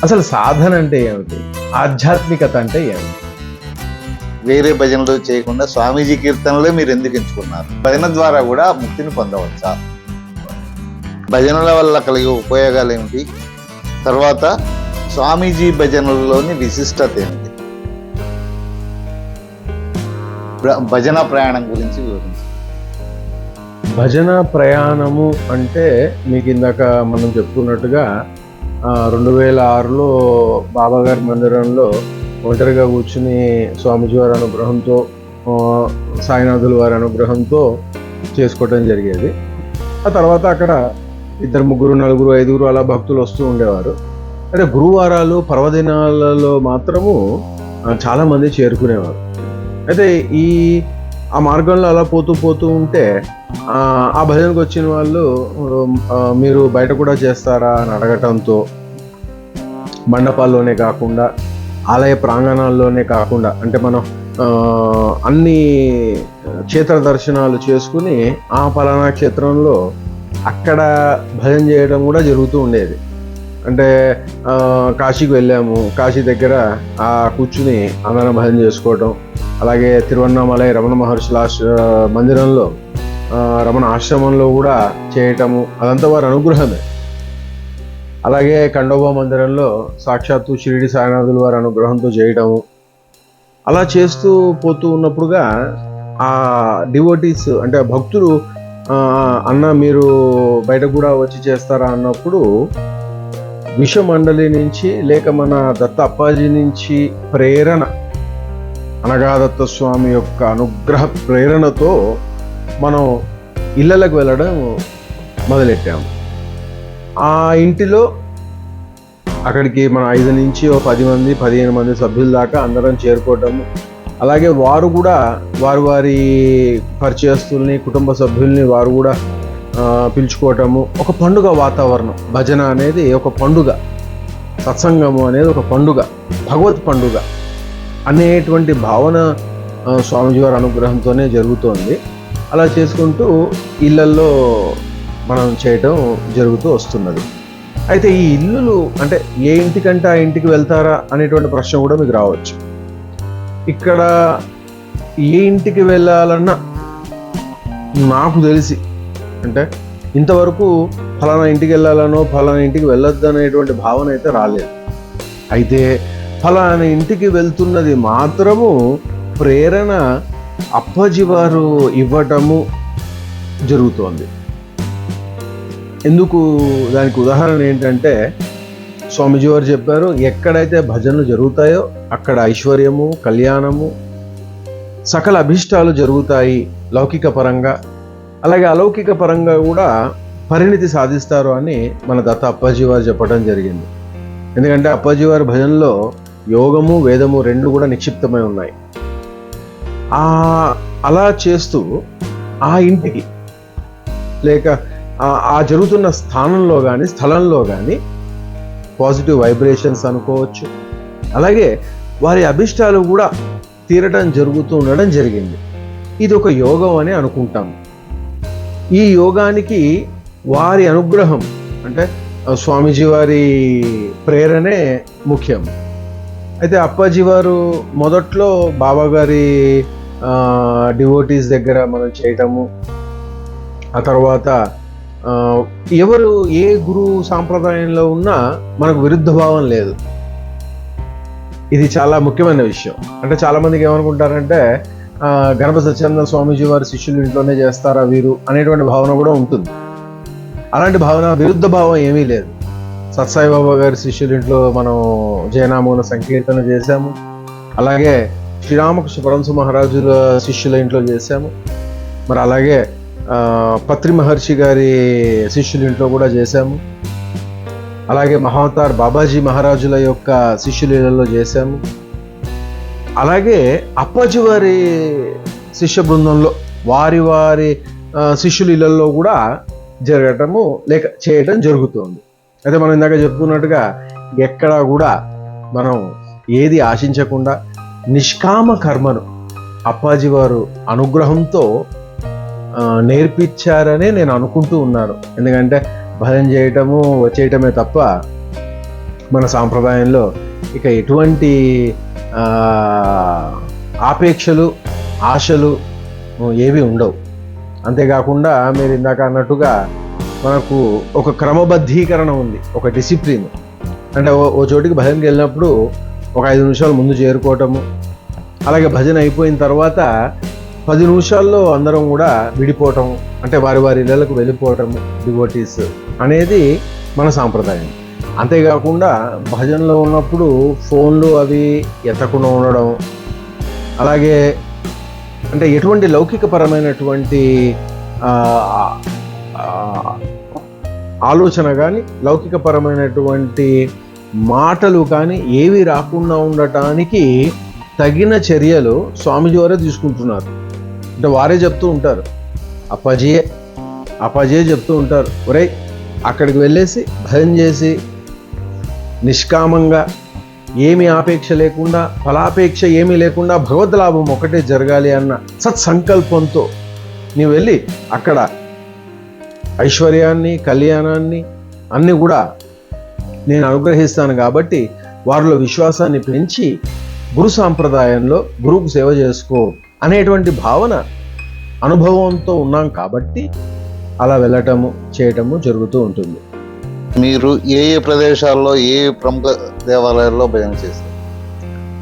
అసలు సాధన అంటే ఏమిటి? ఆధ్యాత్మికత అంటే ఏమిటి? వేరే భజనలు చేయకుండా స్వామీజీ కీర్తనలే మీరు ఎందుకు ఎంచుకున్నారు? భజన ద్వారా కూడా ముక్తిని పొందవచ్చా? భజనల వల్ల కలిగే ఉపయోగాలు ఏమిటి? తర్వాత స్వామీజీ భజనలలోని విశిష్టత ఏమిటి? భజన ప్రయాణం గురించి వివరించండి. భజన ప్రయాణము అంటే మీకు ఇందాక మనం చెప్పుకున్నట్టుగా 2006లో బాబాగారి మందిరంలో ఒంటరిగా కూర్చుని స్వామీజీ వారి అనుగ్రహంతో, సాయినాథుల వారి అనుగ్రహంతో చేసుకోవటం జరిగేది. ఆ తర్వాత అక్కడ 2, 3, 4, 5 అలా భక్తులు వస్తూ ఉండేవారు. అంటే గురువారాలు, పర్వదినాలలో మాత్రము చాలామంది చేరుకునేవారు. అయితే ఆ మార్గంలో అలా పోతూ ఉంటే ఆ భజనకు వచ్చిన వాళ్ళు మీరు బయట కూడా చేస్తారా అని అడగటంతో మండపాల్లోనే కాకుండా, ఆలయ ప్రాంగణాల్లోనే కాకుండా, అంటే మనం అన్ని క్షేత్ర దర్శనాలు చేసుకుని ఆ పలానా క్షేత్రంలో అక్కడ భజన చేయడం కూడా జరుగుతూ ఉండేది. అంటే కాశీకి వెళ్ళాము, కాశీ దగ్గర కూర్చుని అందరం భజన చేసుకోవటం, అలాగే తిరువన్నామలై రమణ మహర్షుల మందిరంలో, రమణ ఆశ్రమంలో కూడా చేయటము, అదంతా వారి అనుగ్రహమే. అలాగే ఖండోబా మందిరంలో సాక్షాత్తు షిరిడి సాయినాథుల వారి అనుగ్రహంతో చేయటము, అలా చేస్తూ పోతూ ఉన్నప్పుడుగా ఆ డివోటీస్ అంటే భక్తులు అన్న మీరు బయట కూడా వచ్చి చేస్తారా అన్నప్పుడు విశ్వమండలి నుంచి లేక మన దత్త అప్పాజీ నుంచి ప్రేరణ, అనగాదత్త స్వామి యొక్క అనుగ్రహ ప్రేరణతో మనం ఇళ్ళలకు వెళ్ళడం మొదలెట్టాము. ఆ ఇంటిలో అక్కడికి మన 5 నుంచి 10 మంది 15 మంది సభ్యుల దాకా అందరం చేరుకోవటము, అలాగే వారు కూడా వారి పరిచయస్తుల్ని, కుటుంబ సభ్యుల్ని వారు కూడా పిలుచుకోవటము. ఒక పండుగ వాతావరణం. భజన అనేది ఒక పండుగ, సత్సంగము అనేది ఒక పండుగ, భగవత్ పండుగ అనేటువంటి భావన స్వామీజీ వారి అనుగ్రహంతోనే జరుగుతోంది. అలా చేసుకుంటూ ఇళ్ళల్లో మనం చేయటం జరుగుతూ వస్తున్నది. అయితే ఈ ఇల్లులు అంటే ఏ ఇంటికంటే ఆ ఇంటికి వెళ్తారా అనేటువంటి ప్రశ్న కూడా మీకు రావచ్చు. ఇక్కడ ఏ ఇంటికి వెళ్ళాలన్నా నాకు తెలిసి అంటే ఇంతవరకు ఫలానా ఇంటికి వెళ్ళాలనో ఫలానా ఇంటికి వెళ్ళొద్దు అనేటువంటి భావన అయితే రాలేదు. అయితే ఫలానా ఇంటికి వెళ్తున్నది మాత్రము ప్రేరణ అప్పాజీ వారు ఇవ్వటము జరుగుతోంది. ఎందుకు? దానికి ఉదాహరణ ఏంటంటే స్వామీజీ వారు చెప్పారు, ఎక్కడైతే భజనలు జరుగుతాయో అక్కడ ఐశ్వర్యము, కళ్యాణము, సకల అభిష్టాలు జరుగుతాయి లౌకిక పరంగా, అలాగే అలౌకిక పరంగా కూడా పరిణితి సాధిస్తారు అని మన దత్త అప్పాజీ వారు చెప్పడం జరిగింది. ఎందుకంటే అప్పాజీ వారి భజనలో యోగము, వేదము 2 కూడా నిక్షిప్తమై ఉన్నాయి. అలా చేస్తూ ఆ ఇంటికి లేక ఆ జరుగుతున్న స్థానంలో కానీ స్థలంలో కానీ పాజిటివ్ వైబ్రేషన్స్ అనుకోవచ్చు, అలాగే వారి అభిష్టాలు కూడా తీరటం జరుగుతూ ఉండడం జరిగింది. ఇది ఒక యోగం అని అనుకుంటాము. ఈ యోగానికి వారి అనుగ్రహం అంటే స్వామీజీ వారి ప్రేరణే ముఖ్యం. అయితే అప్పాజీ వారు మొదట్లో బాబా గారి డివోటీస్ దగ్గర మనం చేయటము, ఆ తర్వాత ఎవరు ఏ గురు సాంప్రదాయంలో ఉన్నా మనకు విరుద్ధ భావం లేదు. ఇది చాలా ముఖ్యమైన విషయం. అంటే చాలామందికి ఏమనుకుంటారంటే గణపతి సత్యానంద స్వామీజీ వారి శిష్యులు ఇంట్లోనే చేస్తారా వీరు అనేటువంటి భావన కూడా ఉంటుంది. అలాంటి భావన, విరుద్ధ భావం ఏమీ లేదు. సత్సాయి బాబా గారి శిష్యుల ఇంట్లో మనం జయనామూల సంకీర్తన చేశాము, అలాగే శ్రీరామకృష్ణ పరమహంస మహారాజుల శిష్యుల ఇంట్లో చేశాము, మరి అలాగే పత్రి మహర్షి గారి శిష్యుల ఇంట్లో కూడా చేశాము, అలాగే మహావతార్ బాబాజీ మహారాజుల యొక్క శిష్యులలో చేశాము, అలాగే అప్పాజీ వారి శిష్య బృందంలో వారి శిష్యుల ఇళ్లలో కూడా జరగటము లేక చేయటం జరుగుతుంది. అయితే మనం ఇందాక చెప్పుకున్నట్టుగా ఎక్కడా కూడా మనం ఏది ఆశించకుండా నిష్కామ కర్మను అప్పాజీ వారు అనుగ్రహంతో నేర్పించారనే నేను అనుకుంటూ ఉన్నాను. ఎందుకంటే భజన చేయటము వచ్చేయటమే తప్ప మన సాంప్రదాయంలో ఇక ఎటువంటి ఆ, ఆపేక్షలు ఆశలు ఏవి ఉండవు. అంతేకాకుండా మీరు ఇందాక అన్నట్టుగా మనకు ఒక క్రమబద్ధీకరణ ఉంది, ఒక డిసిప్లిన్. అంటే ఓ చోటికి భజనకి వెళ్ళినప్పుడు ఒక 5 నిమిషాలు ముందు చేరుకోవటము, అలాగే భజన అయిపోయిన తర్వాత 10 నిమిషాల్లో అందరం కూడా విడిపోవటం, అంటే వారి వారి ఇళ్ళకు వెళ్ళిపోవటము డివోటీస్ అనేది మన సాంప్రదాయం. అంతేకాకుండా భజనలో ఉన్నప్పుడు ఫోన్లు అవి ఎత్తకుండా ఉండడం, అలాగే అంటే ఎటువంటి లౌకికపరమైనటువంటి ఆలోచన కానీ లౌకికపరమైనటువంటి మాటలు కానీ ఏవి రాకుండా ఉండటానికి తగిన చర్యలు స్వామీజీ వారే తీసుకుంటున్నారు. అంటే వారే చెప్తూ ఉంటారు, అప్పాజీయే చెప్తూ ఉంటారు, ఒరేయ్ అక్కడికి వెళ్ళేసి భజన చేసి నిష్కామంగా ఏమి ఆపేక్ష లేకుండా ఫలాపేక్ష ఏమీ లేకుండా భగవద్లాభం ఒకటే జరగాలి అన్న సత్సంకల్పంతో నీవు వెళ్ళి అక్కడ ఐశ్వర్యాన్ని కళ్యాణాన్ని అన్నీ కూడా నేను అనుగ్రహిస్తాను కాబట్టి వారిలో విశ్వాసాన్ని పెంచి గురు సాంప్రదాయంలో గురువుకు సేవ చేసుకో అనేటువంటి భావన అనుభవంతో ఉన్నాం కాబట్టి అలా వెళ్ళటము చేయటము జరుగుతూ ఉంటుంది. మీరు ఏ ప్రదేశాల్లో ఏ ప్రముఖ దేవాలయాల్లో భజన చేశారు?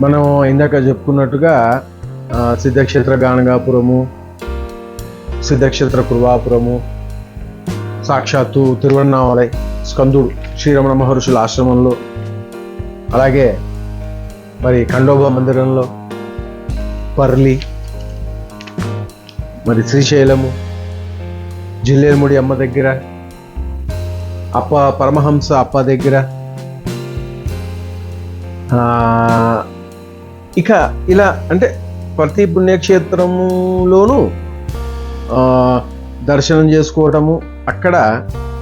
మనం ఇందాక చెప్పుకున్నట్టుగా సిద్ధక్షేత్ర గానగాపురము, సిద్ధక్షేత్ర కురువాపురము, సాక్షాత్తు తిరువన్నామలై స్కందుడు శ్రీరమణ మహర్షుల ఆశ్రమంలో, అలాగే మరి ఖండోబా మందిరంలో, పర్లి, మరి శ్రీశైలము, జిల్లేముడి అమ్మ దగ్గర, అప్ప పరమహంస అప్ప దగ్గర, ఇక ఇలా అంటే ప్రతి పుణ్యక్షేత్రములోనూ దర్శనం చేసుకోవటము, అక్కడ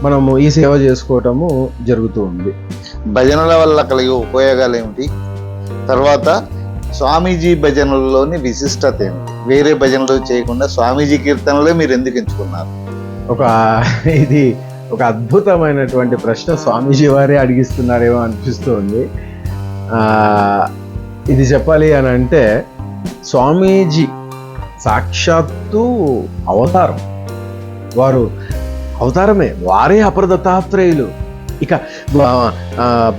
మనము ఈ సేవ చేసుకోవటము జరుగుతూ ఉంది. భజనల వల్ల కలిగే ఉపయోగాలు ఏమిటి? తర్వాత స్వామీజీ భజనల్లోని విశిష్టత ఏమిటి? వేరే భజనలు చేయకుండా స్వామీజీ కీర్తనలే మీరు ఎందుకు ఎంచుకున్నారు? ఇది ఒక అద్భుతమైనటువంటి ప్రశ్న స్వామీజీ వారే అడిగిస్తున్నారేమో అనిపిస్తుంది. ఇది చెప్పాలి అని అంటే స్వామీజీ సాక్షాత్తు అవతారం, వారు అవతారమే, వారే అపర దత్తాత్రేయులు. ఇక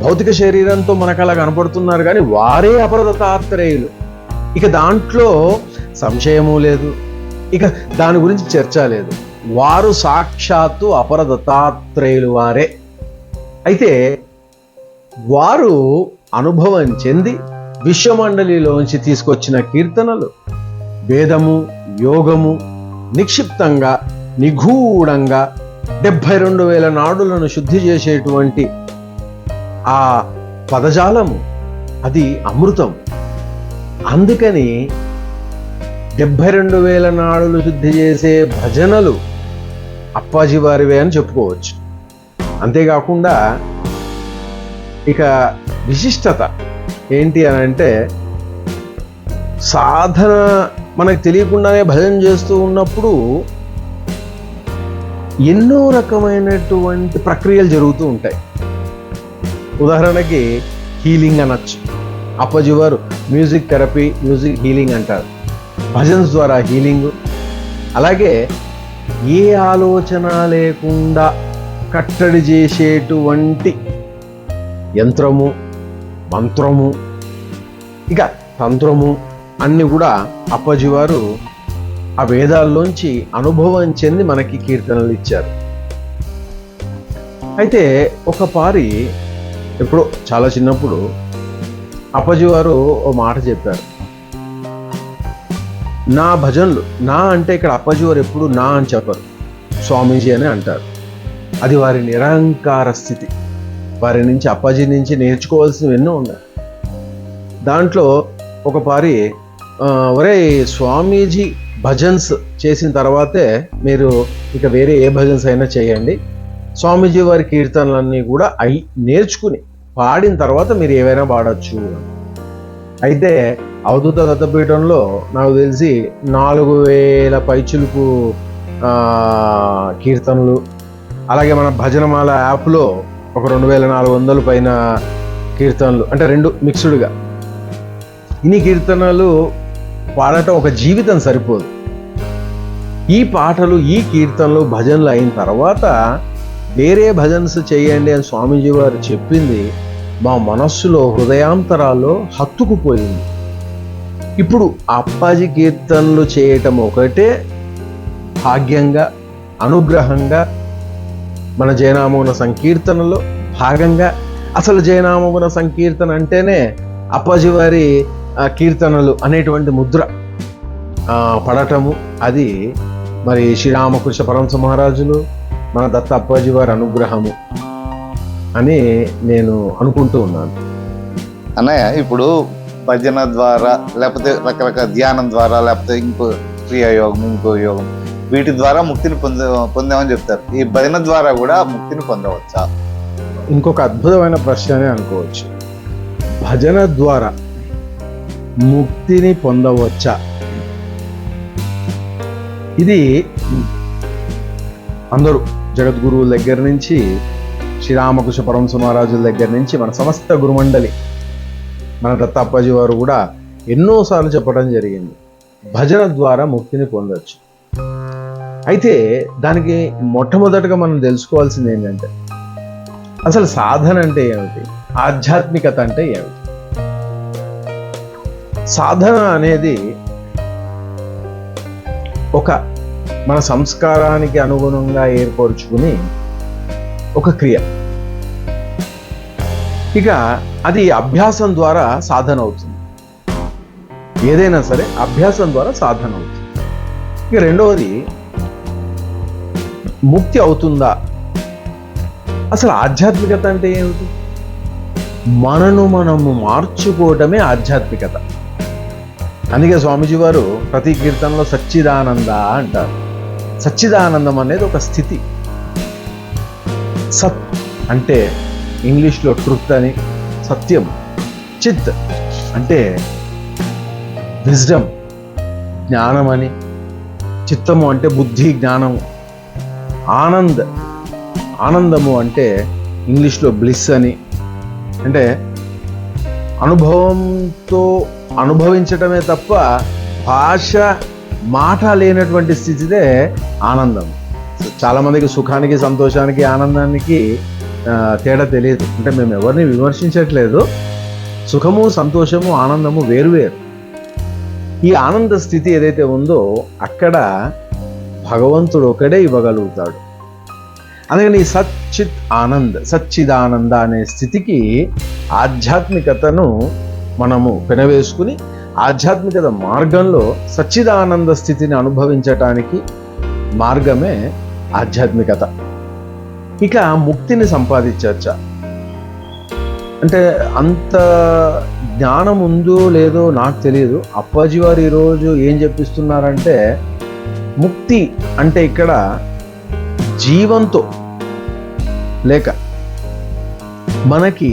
భౌతిక శరీరంతో మనకు అలా కనపడుతున్నారు కానీ వారే అపర దత్తాత్రేయులు. ఇక దాంట్లో సంశయము లేదు, ఇక దాని గురించి చర్చ లేదు. వారు సాక్షాత్తు అపర దత్తాత్రేయులు వారే. అయితే వారు అనుభవం చెంది విశ్వమండలిలోంచి తీసుకొచ్చిన కీర్తనలు వేదము యోగము నిక్షిప్తంగా నిగూఢంగా 72,000 నాడులను శుద్ధి చేసేటువంటి ఆ పదజాలము అది అమృతం. అందుకని 72,000 నాడులు శుద్ధి చేసే భజనలు అప్పాజీ వారివే అని చెప్పుకోవచ్చు. అంతేకాకుండా ఇక విశిష్టత ఏంటి అని అంటే సాధన మనకు తెలియకుండానే భజన చేస్తూ ఉన్నప్పుడు ఎన్నో రకమైనటువంటి ప్రక్రియలు జరుగుతూ ఉంటాయి. ఉదాహరణకి హీలింగ్ అనొచ్చు. అప్పాజీ వారు మ్యూజిక్ థెరపీ, మ్యూజిక్ హీలింగ్ అంటారు. భజన్స్ ద్వారా హీలింగ్, అలాగే ఏ ఆలోచన లేకుండా కట్టడి చేసేటువంటి యంత్రము, మంత్రము, ఇక తంత్రము అన్నీ కూడా అప్పాజీ వారు ఆ వేదాల్లోంచి అనుభవం చెంది మనకి కీర్తనలు ఇచ్చారు. అయితే ఒక పారి ఎప్పుడో చాలా చిన్నప్పుడు అప్పాజీ వారు ఓ మాట చెప్పారు. నా భజనలు, నా అంటే ఇక్కడ అప్పాజీ వారు ఎప్పుడు నా అని చెప్పరు, స్వామీజీ అని అంటారు. అది వారి నిరహంకార స్థితి. వారి నుంచి అప్పాజీ నుంచి నేర్చుకోవాల్సినవి ఎన్నో ఉన్నాయి. దాంట్లో ఒక పారి ఒరే స్వామీజీ భజన్స్ చేసిన తర్వాతే మీరు ఇక వేరే ఏ భజన్స్ అయినా చేయండి, స్వామీజీ వారి కీర్తనలన్నీ కూడా నేర్చుకుని పాడిన తర్వాత మీరు ఏవైనా పాడచ్చు. అయితే అవధూత దత్తపీఠంలో నాకు తెలిసి 4,000 పైచులకు కీర్తనలు, అలాగే మన భజనమాల యాప్లో ఒక 2,400 పైన కీర్తనలు అంటే రెండు మిక్స్డ్గా. ఇన్ని కీర్తనలు పాడటం ఒక జీవితం సరిపోదు. ఈ పాటలు, ఈ కీర్తనలు, భజనలు అయిన తర్వాత వేరే భజన్స్ చేయండి అని స్వామీజీ వారు చెప్పింది మా మనస్సులో, హృదయాంతరాల్లో హత్తుకుపోయింది. ఇప్పుడు అప్పాజీ కీర్తనలు చేయటం ఒకటే భాగ్యంగా, అనుగ్రహంగా, మన జయనామగుణ సంకీర్తనలో భాగంగా. అసలు జయనామగుణ సంకీర్తన అంటేనే అప్పాజీ వారి కీర్తనలు అనేటువంటి ముద్ర పడటము, అది మరి శ్రీరామకృష్ణ పరమహంస మహారాజులు, మన దత్త అప్పాజీ వారి అనుగ్రహము అని నేను అనుకుంటూ ఉన్నాను. అన్నయ్య, ఇప్పుడు భజన ద్వారా, లేకపోతే రకరకాల ధ్యానం ద్వారా, లేకపోతే ఇంకో క్రియాయోగం, ఇంకో యోగం, వీటి ద్వారా ముక్తిని పొందామని చెప్తారు. ఈ భజన ద్వారా కూడా ముక్తిని పొందవచ్చా? ఇంకొక అద్భుతమైన ప్రశ్ననే అనుకోవచ్చు. భజన ద్వారా ముక్తిని పొందవచ్చా? ఇది అందరూ జగద్గురువుల దగ్గర నుంచి, శ్రీరామకృష్ణ పరమహంస మహారాజుల దగ్గర నుంచి, మన సమస్త గురుమండలి, మన దత్త అప్పాజీ వారు కూడా ఎన్నోసార్లు చెప్పడం జరిగింది, భజన ద్వారా ముక్తిని పొందవచ్చు. అయితే దానికి మొట్టమొదటిగా మనం తెలుసుకోవాల్సింది ఏంటంటే, అసలు సాధన అంటే ఏమిటి, ఆధ్యాత్మికత అంటే ఏమిటి? సాధన అనేది ఒక మన సంస్కారానికి అనుగుణంగా ఏర్పరుచుకుని ఒక క్రియ. ఇక అది అభ్యాసం ద్వారా సాధన అవుతుంది. ఏదైనా సరే అభ్యాసం ద్వారా సాధన అవుతుంది. ఇక రెండవది, ముక్తి అవుతుందా? అసలు ఆధ్యాత్మికత అంటే ఏమిటి? మనను మనము మార్చుకోవటమే ఆధ్యాత్మికత. అందుకే స్వామీజీ వారు ప్రతి కీర్తనలో సచ్చిదానంద అంటారు. సచ్చిదానందం అనేది ఒక స్థితి. సత్ అంటే ఇంగ్లీష్లో ట్రుత్ అని, సత్యం. చిత్ అంటే విజ్డమ్, జ్ఞానం అని. చిత్తము అంటే బుద్ధి, జ్ఞానము. ఆనందము అంటే ఇంగ్లీష్లో బ్లిస్ అని. అంటే అనుభవంతో అనుభవించటమే తప్ప భాష, మాట లేనటువంటి స్థితిదే ఆనందం. చాలా మందికి సుఖానికి, సంతోషానికి, ఆనందానికి తేడా తెలియదు. అంటే మేము ఎవరిని విమర్శించట్లేదు. సుఖము, సంతోషము, ఆనందము వేరువేరు. ఈ ఆనంద స్థితి ఏదైతే ఉందో అక్కడ భగవంతుడు ఒకడే ఇవ్వగలుగుతాడు. అందుకని ఈ సచ్చిత్ ఆనంద్, సచ్చిదానంద అనే స్థితికి ఆధ్యాత్మికతను మనము పెనవేసుకుని ఆధ్యాత్మికత మార్గంలో సచ్చిదానంద స్థితిని అనుభవించటానికి మార్గమే ఆధ్యాత్మికత. ఇక ముక్తిని సంపాదించవచ్చా అంటే అంత జ్ఞానం ఉందో లేదో నాకు తెలియదు. అప్పాజీ వారు ఈరోజు ఏం చెప్పిస్తున్నారంటే, ముక్తి అంటే ఇక్కడ జీవంతో లేక మనకి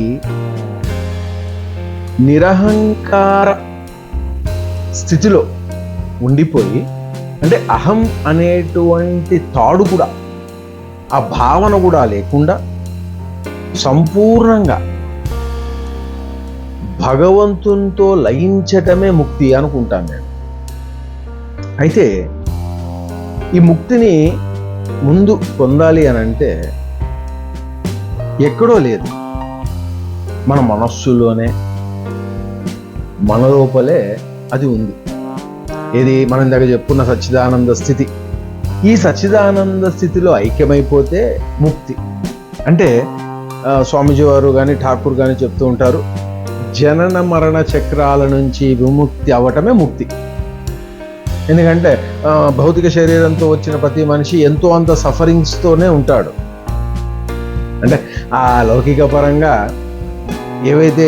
నిరహంకార స్థితిలో ఉండిపోయి, అంటే అహం అనేటువంటి తాడు కూడా, ఆ భావన కూడా లేకుండా సంపూర్ణంగా భగవంతునితో లయించటమే ముక్తి అనుకుంటాను నేను. అయితే ఈ ముక్తిని ముందు పొందాలి అని అంటే ఎక్కడో లేదు, మన మనస్సులోనే, మన లోపలే అది ఉంది. ఏది మనం దగ్గర చెప్పుకున్న సచ్చిదానంద స్థితి. ఈ సచ్చిదానంద స్థితిలో ఐక్యమైపోతే ముక్తి. అంటే స్వామీజీ వారు కానీ ఠాకూర్ కానీ చెప్తూ ఉంటారు, జనన మరణ చక్రాల నుంచి విముక్తి అవ్వటమే ముక్తి. ఎందుకంటే భౌతిక శరీరంతో వచ్చిన ప్రతి మనిషి ఎంతో అంత సఫరింగ్స్తోనే ఉంటాడు. అంటే ఆ లౌకిక పరంగా ఏవైతే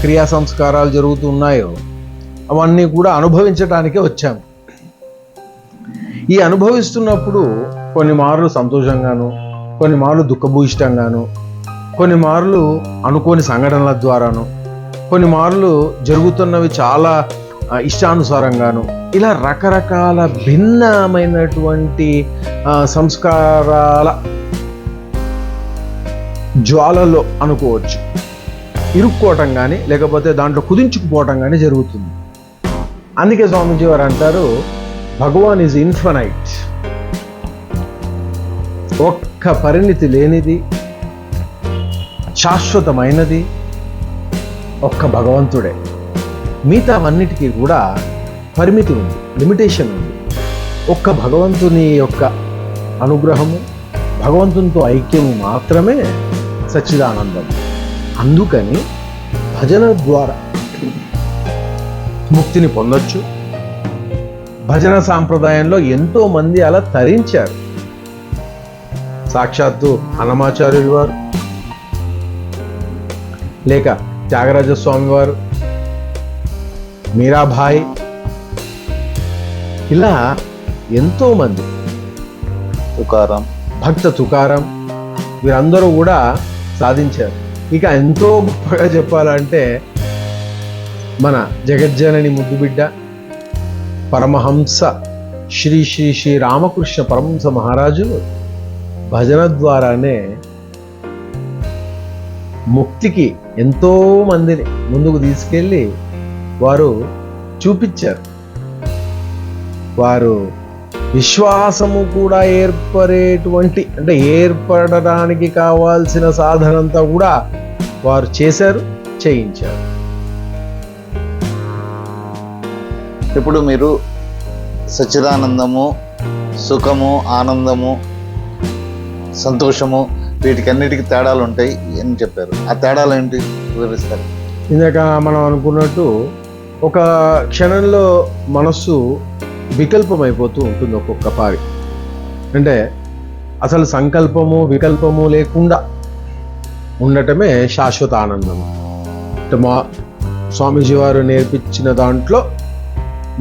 క్రియా సంస్కారాలు జరుగుతున్నాయో అవన్నీ కూడా అనుభవించటానికే వచ్చాము. ఈ అనుభవిస్తున్నప్పుడు కొన్ని మార్లు సంతోషంగాను, కొన్ని మార్లు దుఃఖభూయిష్టంగాను, కొన్ని మార్లు అనుకోని సంఘటనల ద్వారాను, కొన్ని మార్లు జరుగుతున్నవి చాలా ఇష్టానుసారంగాను, ఇలా రకరకాల భిన్నమైనటువంటి సంస్కారాల జ్వాలలో అనుకోవచ్చు. ఇరుక్కోవటం కానీ లేకపోతే దాంట్లో కుదించుకుపోవటం కానీ జరుగుతుంది. అందుకే స్వామీజీ వారు అంటారు, భగవాన్ ఈజ్ ఇన్ఫనైట్. ఒక్క పరిణితి లేనిది, శాశ్వతమైనది ఒక్క భగవంతుడే. మిగతావన్నిటికీ కూడా పరిమితి ఉంది, లిమిటేషన్ ఉంది. ఒక్క భగవంతుని యొక్క అనుగ్రహము, భగవంతునితో ఐక్యము మాత్రమే సచ్చిదానందం. అందుకని భజన ద్వారా ముక్తిని పొందొచ్చు. భజన సాంప్రదాయంలో ఎంతో మంది అలా తరించారు. సాక్షాత్తు అన్నమాచార్యులు వారు, లేక త్యాగరాజస్వామి వారు, మీరాబాయి, ఇలా ఎంతో మంది, తుకారం, భక్త తుకారం, వీరందరూ కూడా సాధించారు. ఇక ఎంతో గొప్పగా చెప్పాలంటే మన జగజ్జనని ముద్దుబిడ్డ పరమహంస శ్రీ శ్రీ శ్రీ రామకృష్ణ పరమహంస మహారాజు భజన ద్వారానే ముక్తికి ఎంతో మందిని ముందుకు తీసుకెళ్ళి వారు చూపించారు. వారు విశ్వాసము కూడా ఏర్పడడానికి కావాల్సిన సాధనంతా కూడా వారు చేశారు, చేయించారు. ఇప్పుడు మీరు సచ్చిదానందము, సుఖము, ఆనందము, సంతోషము, వీటికన్నిటికీ తేడాలు ఉంటాయి అని చెప్పారు. ఆ తేడాలు ఏంటి వివరిస్తారు? ఇందాక మనం అనుకున్నట్టు ఒక క్షణంలో మనస్సు వికల్పమైపోతూ ఉంటుంది ఒక్కొక్క పారి. అంటే అసలు సంకల్పము వికల్పము లేకుండా ఉండటమే శాశ్వత ఆనందం. అంటే మా స్వామీజీ వారు నేర్పించిన దాంట్లో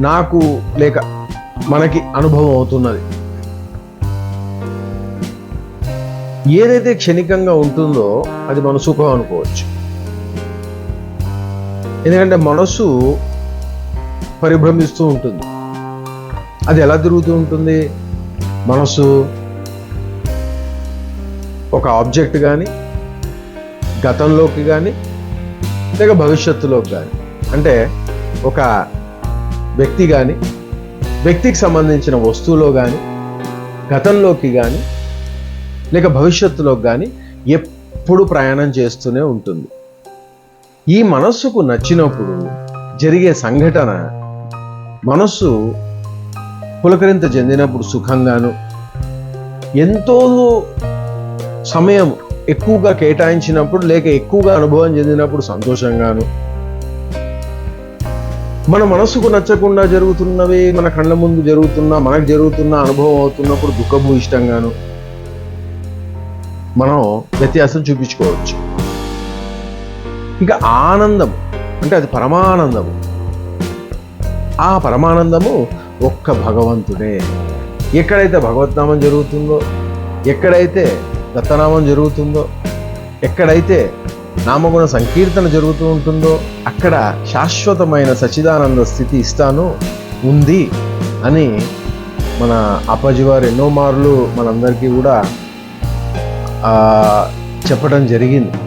నాకు లేక మనకి అనుభవం అవుతున్నది. ఏదైతే క్షణికంగా ఉంటుందో అది మన సుఖం అనుకోవచ్చు. ఎందుకంటే మనస్సు పరిభ్రమిస్తూ ఉంటుంది. అది ఎలా తిరుగుతూ ఉంటుంది? మనస్సు ఒక ఆబ్జెక్ట్ కానీ, గతంలోకి కానీ, లేక భవిష్యత్తులోకి కానీ, అంటే ఒక వ్యక్తి కానీ, వ్యక్తికి సంబంధించిన వస్తువులో కానీ, గతంలోకి కానీ, లేక భవిష్యత్తులోకి కానీ ఎప్పుడు ప్రయాణం చేస్తూనే ఉంటుంది. ఈ మనస్సుకు నచ్చినప్పుడు జరిగే సంఘటన మనస్సు పులకరింత చెందినప్పుడు సుఖంగాను, ఎంతో సమయం ఎక్కువగా కేటాయించినప్పుడు లేక ఎక్కువగా అనుభవం చెందినప్పుడు సంతోషంగాను, మన మనస్సుకు నచ్చకుండా జరుగుతున్నవి మన కళ్ళ ముందు మనకు జరుగుతున్న అనుభవం అవుతున్నప్పుడు దుఃఖభూయిష్టంగాను మనం వ్యత్యాసం చూపించుకోవచ్చు. ఇక ఆనందం అంటే అది పరమానందము. ఆ పరమానందము ఒక్క భగవంతుడే. ఎక్కడైతే భగవద్నామం జరుగుతుందో, ఎక్కడైతే దత్తనామం జరుగుతుందో, ఎక్కడైతే నామగుణ సంకీర్తన జరుగుతూ ఉంటుందో అక్కడ శాశ్వతమైన సచ్చిదానంద స్థితి ఇస్తాను ఉంది అని మన అప్పాజీ వారు ఎన్నో మార్లు మనందరికీ కూడా చెప్పడం జరిగింది.